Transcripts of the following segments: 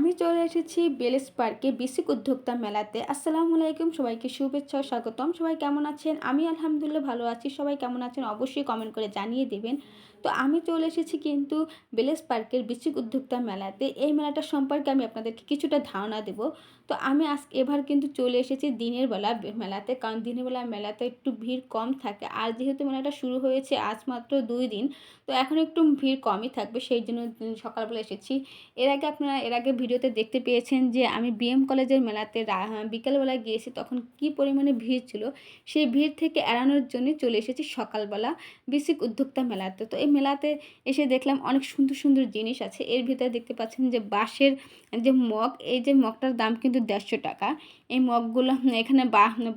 আমি চলে এসেছি বেলেস পার্কে বেসিক উদ্যোক্তা মেলাতে। আসসালামু আলাইকুম, সবাইকে শুভেচ্ছা ও স্বাগতম। সবাই কেমন আছেন? আমি আলহামদুলিল্লাহ ভালো আছি। সবাই কেমন আছেন অবশ্যই কমেন্ট করে জানিয়ে দেবেন। তো আমি চলে এসেছি কিন্তু বেলেস পার্কের বেসিক উদ্যোক্তা মেলাতে। এই মেলাটা সম্পর্কে আমি আপনাদেরকে কিছুটা ধারণা দেব। তো আমি এবার কিন্তু চলে এসেছি দিনের বেলা মেলাতে। কারণ দিনের বেলা মেলাতে একটু ভিড় কম থাকে। আর যেহেতু মেলাটা শুরু হয়েছে আজ মাত্র ২ দিন, তো এখন একটু ভিড় কমই থাকবে। সেইজন্য সকালবেলা এসেছি। এর আগে ভিডিওতে দেখতে পেয়েছেন যে আমি বিএম কলেজের মেলাতে বিকেলবেলা গিয়েছি, তখন কি পরিমাণে ভিড় ছিল। সেই ভিড় থেকে এড়ানোর জন্যই চলে এসেছি সকালবেলা বেসিক উদ্যোক্তা মেলাতে। তো এই মেলাতে এসে দেখলাম অনেক সুন্দর সুন্দর জিনিস আছে। এর ভিতরে দেখতে পাচ্ছেন যে বাঁশের যে মগ, এই যে মগটার দাম কিন্তু ১৫০ টাকা। এই মগগুলো এখানে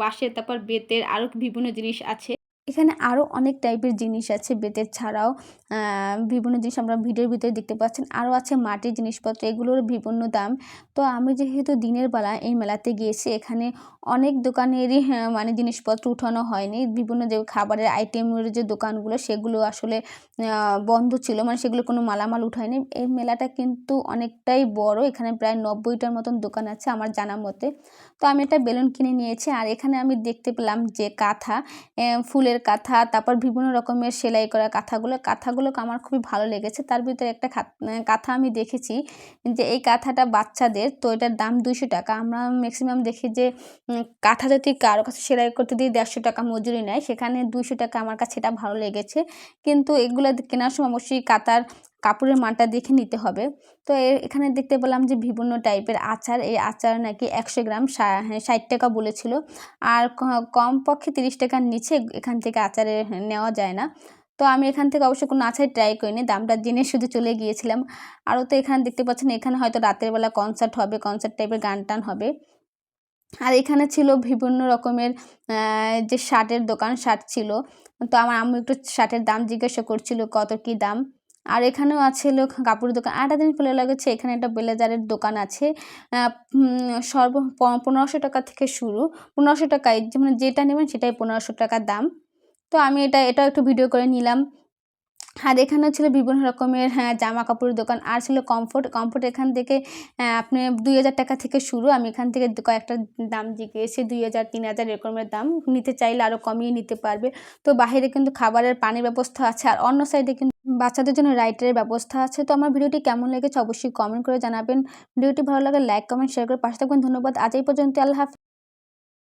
বাঁশের, তারপর বেতের আরও বিভিন্ন জিনিস আছে। এখানে আরও অনেক টাইপের জিনিস আছে বেতের ছাড়াও। বিভিন্ন জিনিস আমরা ভিডিওর ভিতরে দেখতে পাচ্ছেন। আরও আছে মাটির জিনিসপত্র, এগুলোর বিভিন্ন দাম। তো আমি যেহেতু দিনের বেলা এই মেলাতে গিয়েছি, এখানে অনেক দোকানেরই মানে জিনিসপত্র উঠানো হয়নি। বিভিন্ন যে খাবারের আইটেমের যে দোকানগুলো সেগুলো আসলে বন্ধ ছিল, মানে সেগুলো কোনো মালামাল উঠায়নি। এই মেলাটা কিন্তু অনেকটাই বড়, এখানে প্রায় ৯০টার মতন দোকান আছে আমার জানা মতে। তো আমি একটা বেলুন কিনে নিয়েছি। আর এখানে আমি দেখতে পেলাম যে কাঁথা, ফুলের কাঁথা, তারপর বিভিন্ন রকমের সেলাই করা কাঁথাগুলোকে আমার খুবই ভালো লেগেছে। তার ভিতরে একটা কাঁথা আমি দেখেছি যে এই কাঁথাটা বাচ্চাদের, তো এটার দাম ২০০ টাকা। আমরা ম্যাক্সিমাম দেখি যে কাঁথা যদি কারো কাছে সেলাই করতে দিয়ে ১৫০ টাকা মজুরি নেয়, সেখানে ২০০ টাকা। আমার কাছে এটা ভালো লেগেছে। কিন্তু এগুলো কেনার সময় অবশ্যই কাপড়ের মানটা দেখে নিতে হবে। তো এখানে দেখতে পেলাম যে বিভিন্ন টাইপের আচার, এই আচার নাকি ১০০ গ্রাম ৬০ টাকা বলেছিল। আর কমপক্ষে ৩০ টাকার নিচে এখান থেকে আচারে নেওয়া যায় না। তো আমি এখান থেকে অবশ্য কোনো আচার ট্রাই করিনি, দামটা জেনে শুধু চলে গিয়েছিলাম। আরও তো এখানে দেখতে পাচ্ছেন, এখানে হয়তো রাতের বেলা কনসার্ট হবে, কনসার্ট টাইপের গান টান হবে। আর এখানে ছিল বিভিন্ন রকমের যে শার্টের দোকান, শার্ট ছিল। তো আমার আম্মু একটু শার্টের দাম জিজ্ঞাসা করছিল কত কী দাম। আর এখানেও ছিল কাপড়ের দোকান। আরেকটা জিনিস ভালো লেগেছে, এখানে একটা ব্লেজারের দোকান আছে। সর্ব ১৫০০ টাকা থেকে শুরু। ১৫০০ টাকায় মানে যেটা নেবেন সেটাই ১৫০০ টাকা দাম। তো আমি এটাও একটু ভিডিও করে নিলাম। আর এখানেও ছিল বিভিন্ন রকমের জামা কাপড়ের দোকান। আর ছিল কমফোর্ট এখান থেকে আপনি ২০০০ টাকা থেকে শুরু। আমি এখান থেকে কয়েকটা দাম জিজ্ঞেসি, ২০০০, ৩০০০ এরকমের দাম। নিতে চাইলে আরও কমিয়ে নিতে পারবে। তো বাহিরে কিন্তু খাবারের পানির ব্যবস্থা আছে। আর অন্য সাইডে কিন্তু বাচ্চাদের জন্য রাইডের ব্যবস্থা আছে। তো আমার ভিডিওটি কেমন লেগেছে অবশ্যই কমেন্ট করে জানাবেন। ভিডিওটি ভালো লাগলে লাইক, কমেন্ট, শেয়ার করে পাশে থাকবেন। ধন্যবাদ। আজ এই পর্যন্ত। আল্লাহ হাফেজ।